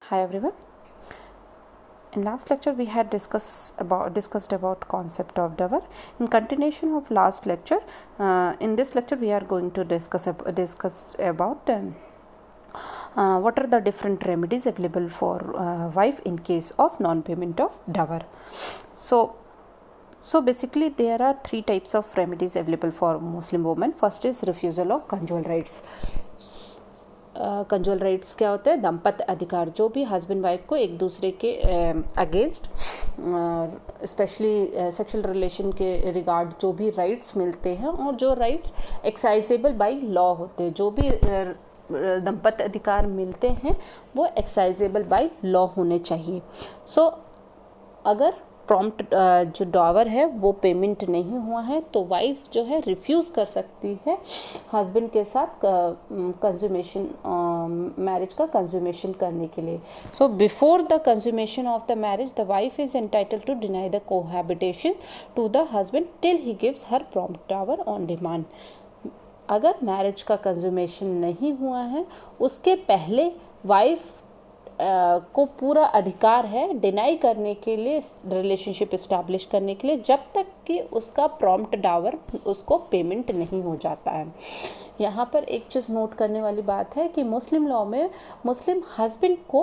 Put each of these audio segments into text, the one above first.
Hi everyone. In last lecture we had discussed about concept of dower. In continuation of last lecture, in this lecture we are going to discuss about what are the different remedies available for wife in case of non-payment of dower. So basically there are three types of remedies available for Muslim women. First is refusal of conjugal rights. Conjugal rights क्या होता है? दंपत्ति अधिकार, जो भी husband wife को एक दूसरे के अगेंस्ट स्पेशली सेक्सुअल रिलेशन के रिगार्ड जो भी राइट्स मिलते हैं और जो राइट्स एक्साइजेबल बाय लॉ होते हैं, जो भी दंपत्ति अधिकार मिलते हैं वो एक्साइजेबल बाय लॉ होने चाहिए. सो अगर प्रॉम्प्ट जो डॉवर है वो पेमेंट नहीं हुआ है तो वाइफ जो है रिफ्यूज़ कर सकती है हस्बैंड के साथ कंज्यूमेशन मैरिज का कंज्यूमेशन करने के लिए. So before the consummation of the marriage the wife is entitled to deny the cohabitation to the husband till he gives her prompt dower on demand. अगर मैरिज का consummation नहीं हुआ है उसके पहले वाइफ को पूरा अधिकार है डिनाई करने के लिए, रिलेशनशिप इस्टेब्लिश करने के लिए, जब तक कि उसका प्रॉम्प्ट डॉवर उसको पेमेंट नहीं हो जाता है. यहाँ पर एक चीज़ नोट करने वाली बात है कि मुस्लिम लॉ में मुस्लिम हस्बैंड को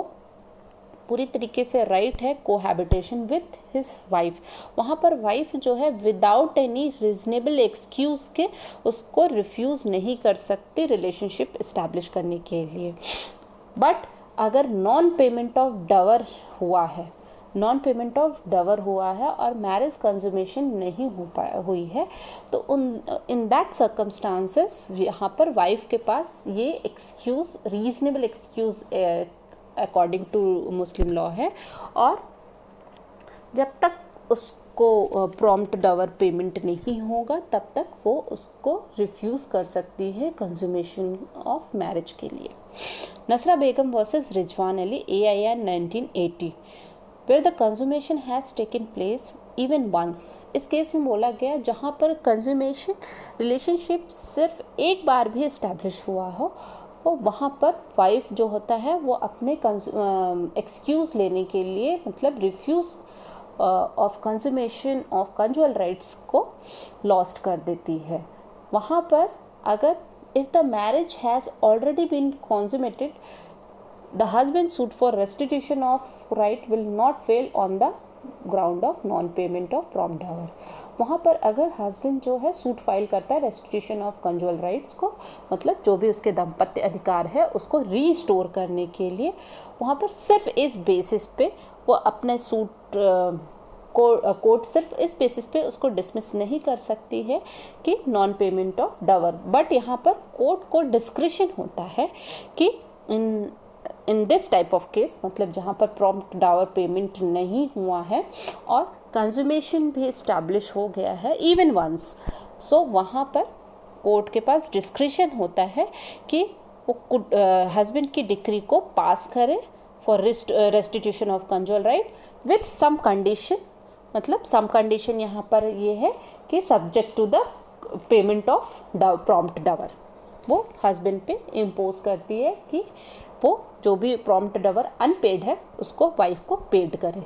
पूरी तरीके से राइट है कोहैबिटेशन विथ हिज वाइफ. वहाँ पर वाइफ जो है विदाउट एनी रीजनेबल एक्सक्यूज़ के उसको रिफ्यूज़ नहीं कर सकती रिलेशनशिप इस्टेब्लिश करने के लिए. बट अगर नॉन पेमेंट ऑफ डॉवर हुआ है, और मैरिज कंज्यूमेशन नहीं हुई है तो इन दैट सर्कमस्टांसेस यहाँ पर वाइफ के पास ये excuse, reasonable excuse according to Muslim law है, और जब तक उसको प्रॉम्प्ट डॉवर पेमेंट नहीं होगा तब तक वो उसको रिफ्यूज़ कर सकती है कंज्यूमेशन ऑफ मैरिज के लिए. Nasra Begum versus Rizwan Ali, AIR 1980, where the consummation has taken place even once. इस केस में बोला गया जहाँ पर कंज्यूमेशन रिलेशनशिप सिर्फ एक बार भी इस्टेब्लिश हुआ हो, और वहाँ पर वाइफ जो होता है वो अपने एक्सक्यूज़ लेने के लिए, मतलब refuse of consummation of conjugal rights को लॉस्ट कर देती है. वहाँ पर अगर if the marriage has already been consummated, the husband's suit for restitution of right will not fail on the ground of non-payment of prompt dower. वहाँ पर अगर हस्बैंड जो है सूट फाइल करता है रेस्टिट्यूशन ऑफ कंजुअल राइट्स को, मतलब जो भी उसके दंपत्ति अधिकार है उसको रीस्टोर करने के लिए, वहाँ पर सिर्फ इस बेसिस पे वो अपने सूट कोर्ट सिर्फ इस बेसिस पे उसको डिसमिस नहीं कर सकती है कि नॉन पेमेंट ऑफ डॉवर. बट यहाँ पर कोर्ट को डिस्क्रिशन होता है कि in this type of case, मतलब जहाँ पर प्रॉम्प्ट डॉवर पेमेंट नहीं हुआ है और कंज्यूमेशन भी इस्टेब्लिश हो गया है इवन वंस, सो वहाँ पर कोर्ट के पास डिस्क्रिशन होता है कि वो हस्बैंड की डिक्री को पास करे for restitution of conjugal right with some condition. मतलब सम कंडीशन यहाँ पर ये है कि subject to the payment of prompt dower, वो हस्बैंड पे इम्पोज करती है कि वो जो भी प्रॉम्प्ट डॉवर अनपेड है उसको वाइफ को पेड करे.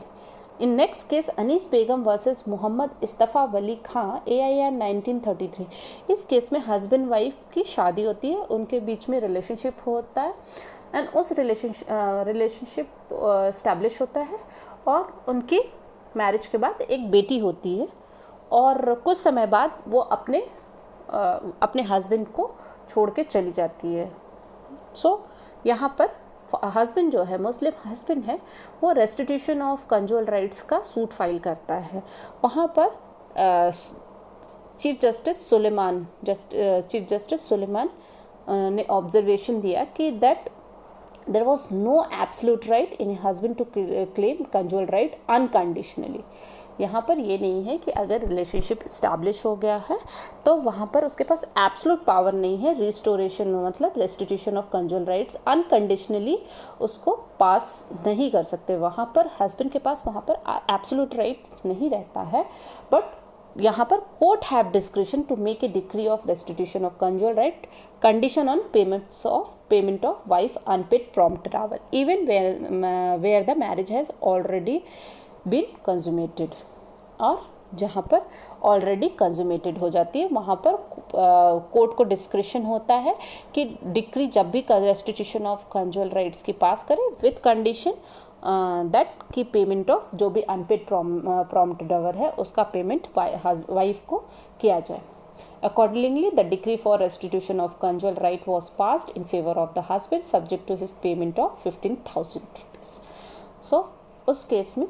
In next case Anis Begum versus Mohammad Istafa Wali Khan, AIR 1933. इस केस में हस्बैंड वाइफ की शादी होती है, उनके बीच में रिलेशनशिप होता है एंड उस रिलेशनशिप इस्टेब्लिश होता है और उनकी मैरिज के बाद एक बेटी होती है, और कुछ समय बाद वो अपने हस्बैंड को छोड़ के चली जाती है. सो यहाँ पर हस्बैंड जो है, मुस्लिम हस्बैंड है, वो रेस्टिट्यूशन ऑफ कंजुअल राइट्स का सूट फाइल करता है. वहाँ पर चीफ जस्टिस सुलेमान ने ऑब्जर्वेशन दिया कि that there was no absolute right in a husband to claim conjugal right unconditionally. यहाँ पर ये नहीं है कि अगर रिलेशनशिप इस्टेब्लिश हो गया है तो वहाँ पर उसके पास एब्सोल्यूट पावर नहीं है रिस्टोरेशन, मतलब restitution of conjugal rights unconditionally उसको पास नहीं कर सकते. वहाँ पर हस्बैंड के पास वहाँ पर एब्सोल्यूट राइट्स नहीं रहता है, बट यहाँ पर court have discretion to make a decree of restitution of conjugal right condition on payments of payment of wife unpaid prompt dower even where the marriage has already been consummated. और जहाँ पर already consummated हो जाती है वहाँ पर court को discretion होता है कि डिक्री जब भी रेस्टिट्यूशन ऑफ कंजुअल राइट्स की पास करे विथ कंडीशन दैट की पेमेंट ऑफ जो भी अनपेड प्रॉम्प्ट डवर है उसका पेमेंट वाइफ को किया जाए. Accordingly, the decree for restitution of conjugal right was passed in favor of the husband subject to his payment of 15,000 rupees. So, उस case में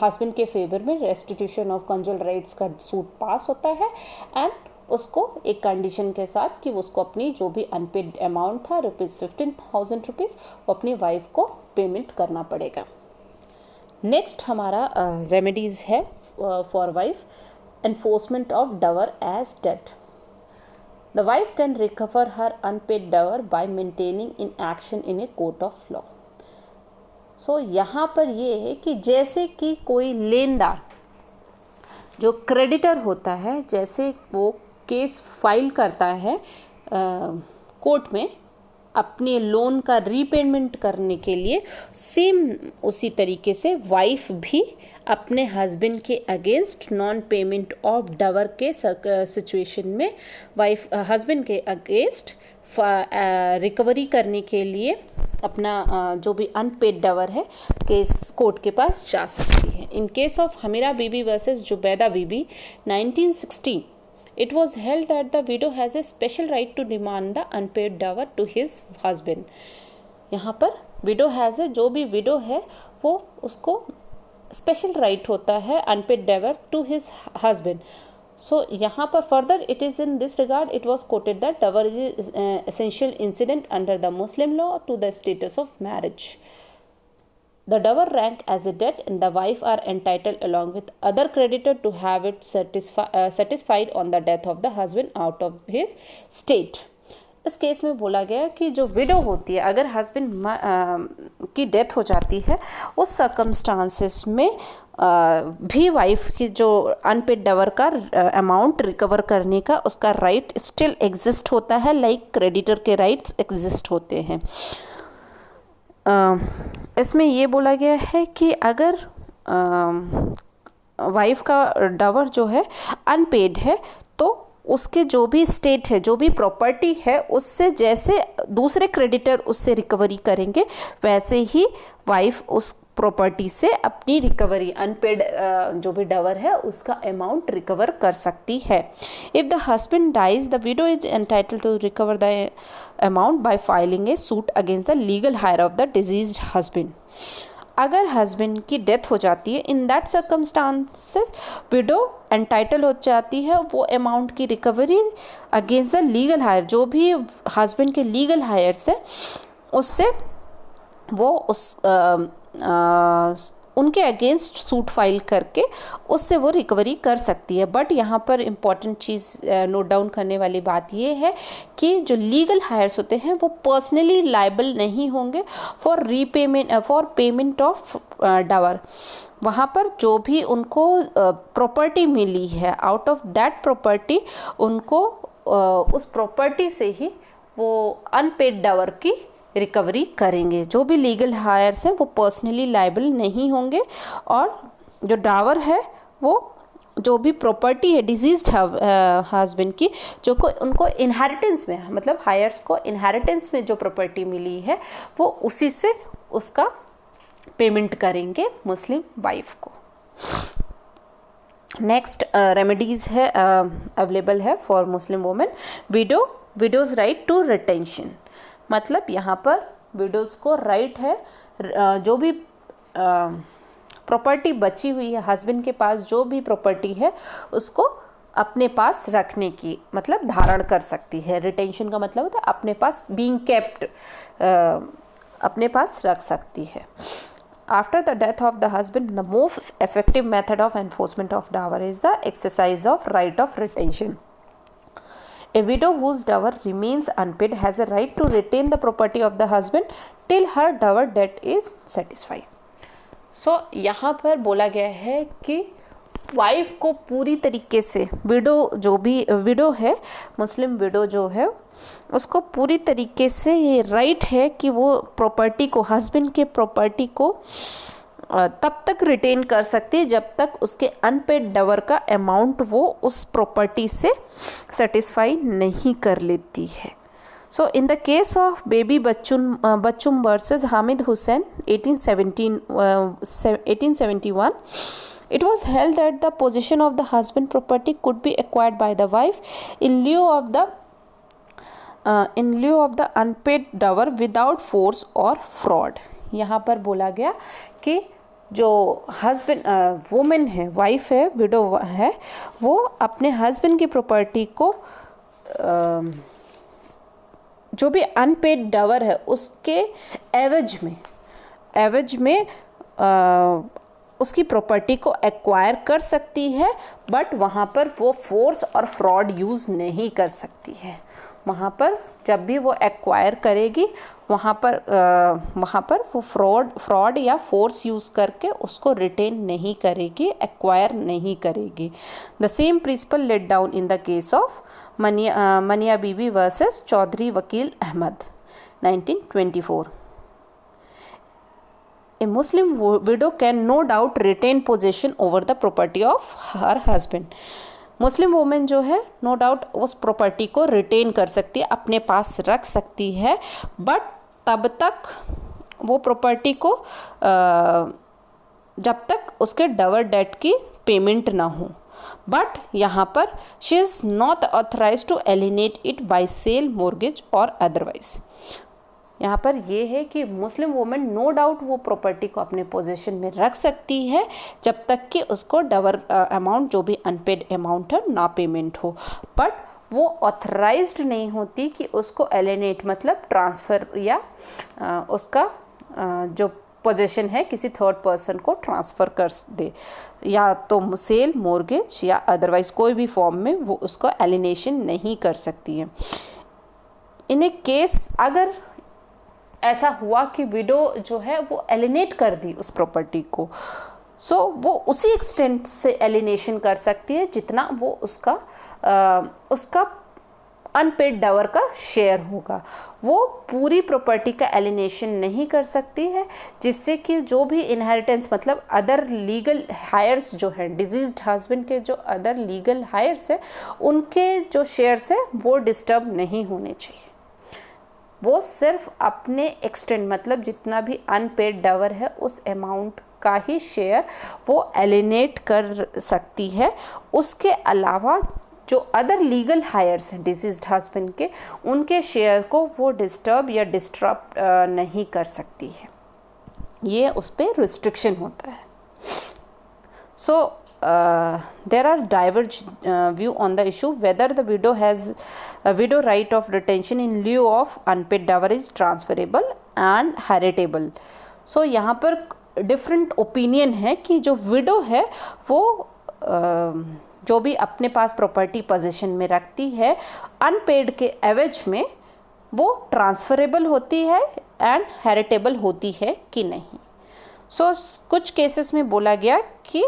हस्बैंड के फेवर में रेस्टिट्यूशन ऑफ कंजुअल राइट्स का suit पास होता है एंड उसको एक condition के साथ कि उसको अपनी जो भी अनपेड अमाउंट था ₹15,000 वो अपनी वाइफ को पेमेंट करना पड़ेगा. नेक्स्ट हमारा रेमेडीज़ है for wife. Enforcement of dower as debt. The wife can recover her unpaid dower by maintaining in action in a court of law. So यहाँ पर ये है कि जैसे कि कोई लेनदार जो क्रेडिटर होता है जैसे वो केस फाइल करता है कोर्ट में अपने लोन का रीपेमेंट करने के लिए, सेम उसी तरीके से वाइफ भी अपने हस्बैंड के अगेंस्ट नॉन पेमेंट ऑफ डवर के सिचुएशन में वाइफ हस्बैंड के अगेंस्ट रिकवरी करने के लिए अपना जो भी अनपेड डवर है केस कोर्ट के पास जा सकती है. In case of Hamira Bibi versus Zubaida Bibi 1916 it was held that the widow has a special right to demand the unpaid dower to his husband. यहाँ पर widow has a जो भी widow है वो उसको स्पेशल राइट होता है unpaid dower to his husband. So यहाँ पर further it is in this regard it was quoted that dower is essential incident under the Muslim law to the status of marriage. The dower rank as a debt and the wife are entitled along with other creditor to have it satisfied on the death of the husband out of his state. इस case में बोला गया कि जो window होती है अगर husband की डेथ हो जाती है उस सर्कमस्टांसेस में भी वाइफ की जो अनपेड डवर का अमाउंट रिकवर करने का उसका राइट स्टिल एग्जिस्ट होता है लाइक क्रेडिटर के राइट्स एग्जिस्ट होते हैं. इसमें ये बोला गया है कि अगर वाइफ का डवर जो है अनपेड है तो उसके जो भी स्टेट है जो भी प्रॉपर्टी है उससे जैसे दूसरे क्रेडिटर उससे रिकवरी करेंगे वैसे ही वाइफ उस प्रॉपर्टी से अपनी रिकवरी अनपेड जो भी डवर है उसका अमाउंट रिकवर कर सकती है. If the husband dies the widow is entitled to recover the amount by filing a suit against the legal heir of the deceased husband. अगर हस्बैंड की डेथ हो जाती है in that circumstances widow entitle हो जाती है वो amount की recovery against the legal heir जो भी हस्बैंड के लीगल हायर्स है उससे वो उनके अगेंस्ट सूट फाइल करके उससे वो रिकवरी कर सकती है. बट यहाँ पर इम्पॉर्टेंट चीज़ नोट डाउन करने वाली बात ये है कि जो लीगल हायर्स होते हैं वो पर्सनली लायबल नहीं होंगे फॉर पेमेंट ऑफ डवर. वहाँ पर जो भी उनको प्रॉपर्टी मिली है आउट ऑफ दैट प्रॉपर्टी उनको उस प्रॉपर्टी से ही वो अनपेड डवर की रिकवरी करेंगे. जो भी लीगल हायर्स हैं वो पर्सनली लायबल नहीं होंगे और जो डावर है वो जो भी प्रॉपर्टी है डिजीज्ड हस्बैंड की जो को उनको इनहेरिटेंस में मतलब हायर्स को इनहेरिटेंस में जो प्रॉपर्टी मिली है वो उसी से उसका पेमेंट करेंगे मुस्लिम वाइफ को. नेक्स्ट रेमेडीज़ है अवेलेबल है for Muslim women. Widows right to retention. मतलब यहाँ पर विडोज़ को राइट है जो भी प्रॉपर्टी बची हुई है हस्बैंड के पास जो भी प्रॉपर्टी है उसको अपने पास रखने की मतलब धारण कर सकती है. रिटेंशन का मतलब होता है अपने पास बीइंग केप्ट अपने पास रख सकती है. After the death of the husband, the most effective method of enforcement of dower is the exercise of right of retention. A widow whose dower remains unpaid has a right to retain the property of the husband till her dower debt is satisfied. So यहाँ पर बोला गया है कि wife को पूरी तरीके से विडो है, मुस्लिम विडो जो है उसको पूरी तरीके से ये राइट है कि वो प्रॉपर्टी को, हस्बैंड के प्रॉपर्टी को तब तक रिटेन कर सकती है जब तक उसके अनपेड डवर का अमाउंट वो उस प्रॉपर्टी से सेटिस्फाई नहीं कर लेती है। So in the case of Bebi Bachchum versus Hamid Hussain 1871, it was held that the possession of the husband property could be acquired by the wife in lieu of the unpaid dower without force or fraud। यहाँ पर बोला गया कि जो husband women है, wife है, window है, वो अपने हस्बैंड की प्रॉपर्टी को जो भी अनपेड डवर है उसके एवज में उसकी प्रॉपर्टी को एक्वायर कर सकती है, बट वहाँ पर वो फोर्स और फ्रॉड यूज़ नहीं कर सकती है। वहाँ पर जब भी वो एक्वायर करेगी वहाँ पर वो फ्रॉड या फोर्स यूज़ करके उसको रिटेन नहीं करेगी, एक्वायर नहीं करेगी। The same principle laid down in the case of Maniya Bibi versus Chaudhary Vakil Ahmad 1924। A Muslim widow can no doubt retain possession over the property of her husband। Muslim women जो है no doubt उस property को retain कर सकती है, अपने पास रख सकती है, बट तब तक वो प्रॉपर्टी को जब तक उसके डवर डेट की पेमेंट ना हो। बट यहाँ पर she is not authorise to alienate it by sale, mortgage और अदरवाइज। यहाँ पर ये है कि मुस्लिम वुमेन नो डाउट वो प्रॉपर्टी को अपने पोजीशन में रख सकती है जब तक कि उसको डवर अमाउंट, जो भी अनपेड अमाउंट है, ना पेमेंट हो, बट वो ऑथराइज्ड नहीं होती कि उसको एलिनेट मतलब ट्रांसफ़र या उसका जो पोजीशन है किसी थर्ड पर्सन को ट्रांसफ़र कर दे, या तो सेल, मोर्गेज या अदरवाइज कोई भी फॉर्म में वो उसको एलिनेशन नहीं कर सकती है। इन ए केस अगर ऐसा हुआ कि विडो जो है वो एलिनेट कर दी उस प्रॉपर्टी को, सो वो उसी एक्सटेंट से एलिनेशन कर सकती है जितना वो उसका अनपेड डवर का शेयर होगा। वो पूरी प्रॉपर्टी का एलिनेशन नहीं कर सकती है, जिससे कि जो भी इनहेरिटेंस मतलब अदर लीगल हायर्स जो हैं, डिजीज्ड हस्बैंड के जो अदर लीगल हायर्स है, उनके जो शेयर्स है वो डिस्टर्ब नहीं होने चाहिए। वो सिर्फ अपने एक्सटेंट मतलब जितना भी अनपेड डवर है उस अमाउंट का ही शेयर वो एलिनेट कर सकती है। उसके अलावा जो अदर लीगल हायर्स हैं डिसीज्ड हस्बैंड के, उनके शेयर को वो डिस्टर्ब या डिस्टरप्ट नहीं कर सकती है। ये उस पर रिस्ट्रिक्शन होता है। सो there are diverged view on the issue whether the widow has a widow right of retention in lieu of unpaid dower is transferable and heritable। so यहाँ पर डिफरेंट ओपिनियन है कि जो विडो है वो जो भी अपने पास प्रॉपर्टी पोजीशन में रखती है अनपेड के एवज में वो ट्रांसफरेबल होती है एंड हेरिटेबल होती है कि नहीं। सो कुछ केसेस में बोला गया कि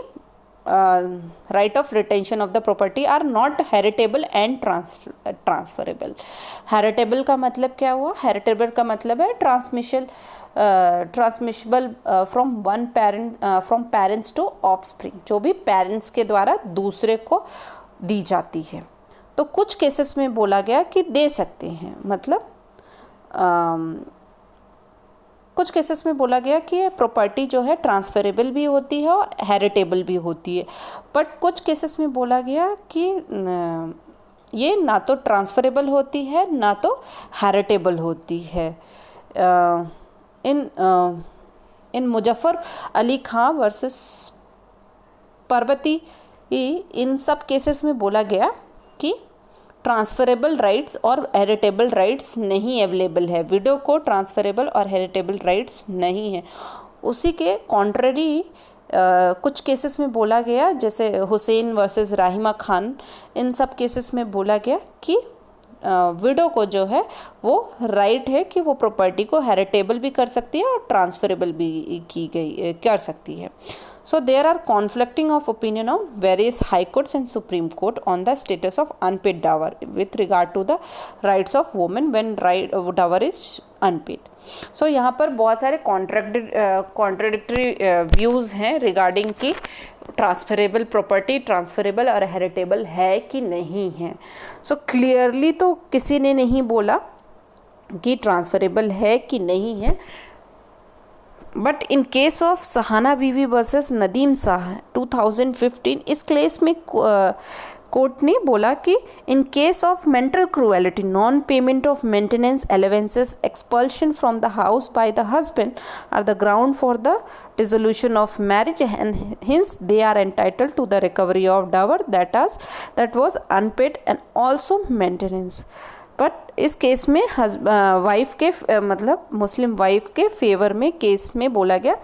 right of retention of the property are not heritable and transferable. Heritable का मतलब क्या हुआ? हेरिटेबल का मतलब है transmissible from one parent from parents to offspring, जो भी पेरेंट्स के द्वारा दूसरे को दी जाती है। तो कुछ केसेस में बोला गया कि दे सकते हैं, मतलब कुछ केसेस में बोला गया कि प्रॉपर्टी जो है ट्रांसफरेबल भी होती है और हेरिटेबल भी होती है, बट कुछ केसेस में बोला गया कि ये ना तो ट्रांसफरेबल होती है ना तो हेरिटेबल होती है। इन मुजफ्फर अली खां वर्सेस परबती, इन सब केसेस में बोला गया कि ट्रांसफरेबल राइट्स और हेरिटेबल राइट्स नहीं अवेलेबल है। विडो को ट्रांसफरेबल और हेरिटेबल राइट्स नहीं है। उसी के कॉन्ट्ररी कुछ केसेस में बोला गया, जैसे हुसैन वर्सेस राहिमा खान, इन सब केसेस में बोला गया कि विडो को जो है वो राइट है कि वो प्रॉपर्टी को हेरिटेबल भी कर सकती है और ट्रांसफरेबल भी कर सकती है। So there are conflicting of opinion of various high courts and Supreme Court on the status of unpaid dower with regard to the rights of women when dower is unpaid. So यहाँ पर बहुत सारे contradictory views हैं regarding कि transferable property transferable और heritable है कि नहीं है. सो क्लियरली तो किसी ने नहीं बोला कि ट्रांसफरेबल है कि नहीं है. But in case of Sahana बीवी वर्सेस नदीम शाह 2015 इस केस में कोर्ट ने बोला कि in case of mental cruelty non payment of maintenance allowances expulsion from the house by the husband are the ground for the dissolution of marriage and hence they are entitled to the recovery of dower that was unpaid and also maintenance. But इस case में wife के मतलब Muslim wife के favour में case में बोला गया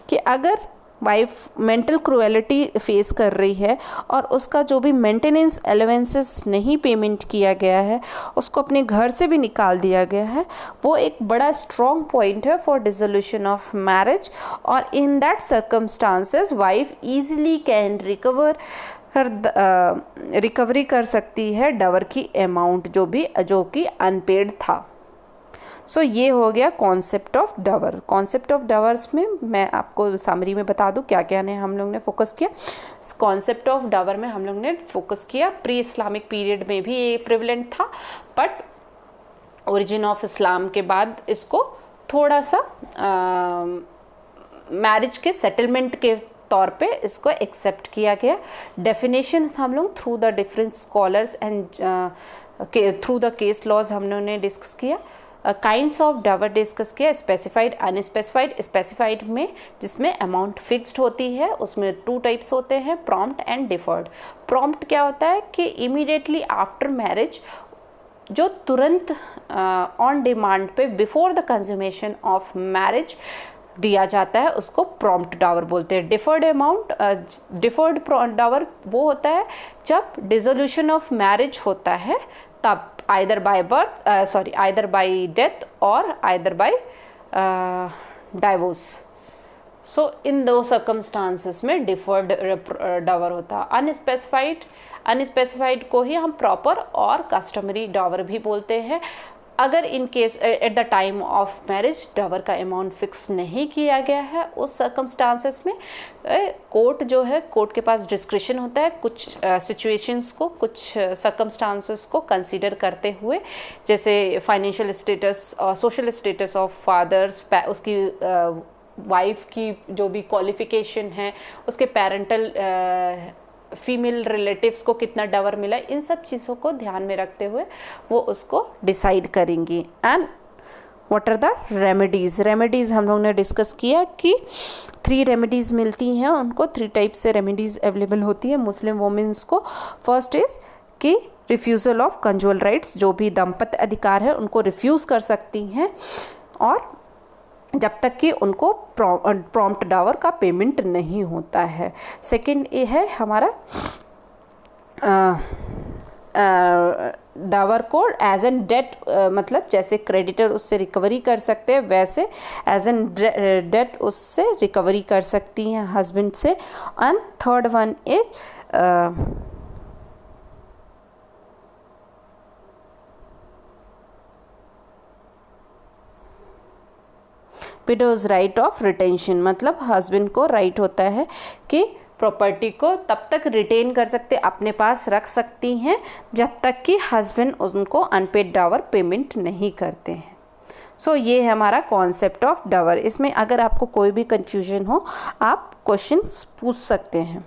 कि अगर वाइफ मेंटल क्रूएलिटी फेस कर रही है और उसका जो भी मेंटेनेंस एलेवेंसेस नहीं पेमेंट किया गया है, उसको अपने घर से भी निकाल दिया गया है, वो एक बड़ा स्ट्रॉन्ग पॉइंट है फॉर डिसोल्यूशन ऑफ मैरिज. और इन that circumstances wife easily can recovery कर सकती है डवर की अमाउंट जो कि अनपेड था. सो ये हो गया concept of dower. Concept of dowers में मैं आपको समरी में बता दूं क्या क्या ने हम लोग ने फोकस किया. कॉन्सेप्ट ऑफ डवर में हम लोग ने फोकस किया प्री इस्लामिक पीरियड में भी ये प्रिवलेंट था, बट ओरिजिन ऑफ इस्लाम के बाद इसको थोड़ा सा मैरिज के सेटलमेंट के तौर पे इसको एक्सेप्ट किया गया. डेफिनेशन हम लोग through the different scholars and through the case laws हम लोगों ने डिस्कस किया. काइंड्स ऑफ डवर डिस्कस किया. Specified unspecified. स्पेसिफाइड में जिसमें अमाउंट फिक्स्ड होती है उसमें 2 टाइप्स होते हैं, प्रॉम्प्ट एंड डिफर्ड. प्रॉम्प्ट क्या होता है कि इमीडिएटली आफ्टर मैरिज जो तुरंत ऑन डिमांड पे before the consummation of marriage दिया जाता है उसको प्रॉम्प्ट डावर बोलते हैं. डिफर्ड डावर वो होता है जब डिसोल्यूशन ऑफ मैरिज होता है तब either by death or either by divorce. So in those circumstances में deferred डावर होता है. अनस्पेसिफाइड को ही हम प्रॉपर और कस्टमरी डावर भी बोलते हैं. अगर in case at the time of marriage dower का अमाउंट फिक्स नहीं किया गया है उस सर्कमस्टांसेस में कोर्ट के पास डिस्क्रिशन होता है कुछ सिचुएशंस को, कुछ सर्कमस्टांसेस को कंसीडर करते हुए, जैसे फाइनेंशियल स्टेटस और सोशल स्टेटस ऑफ फादर्स, उसकी वाइफ की जो भी क्वालिफिकेशन है, उसके पेरेंटल फीमेल रिलेटिव्स को कितना डावर मिला, इन सब चीज़ों को ध्यान में रखते हुए वो उसको डिसाइड करेंगी. And what are the remedies हम लोग ने डिस्कस किया कि 3 रेमेडीज़ मिलती हैं उनको. 3 टाइप से रेमेडीज़ अवेलेबल होती है मुस्लिम वुमेन्स को. फर्स्ट इज़ कि रिफ्यूज़ल ऑफ कंजुअल राइट्स, जो भी दाम्पत्य अधिकार है उनको रिफ्यूज़ कर सकती हैं और जब तक कि उनको प्रॉम्प्ट डावर का पेमेंट नहीं होता है. सेकंड ये है हमारा डावर को एज एन डेट, मतलब जैसे क्रेडिटर उससे रिकवरी कर सकते हैं वैसे एज एन डेट उससे रिकवरी कर सकती हैं हस्बैंड से. And third one is widows right of retention, मतलब हस्बैंड को राइट होता है कि प्रॉपर्टी को तब तक रिटेन कर सकते, अपने पास रख सकती हैं जब तक कि हस्बैंड उनको अनपेड डावर पेमेंट नहीं करते हैं. सो ये है हमारा कॉन्सेप्ट ऑफ डावर. इसमें अगर आपको कोई भी कंफ्यूजन हो आप क्वेश्चंस पूछ सकते हैं.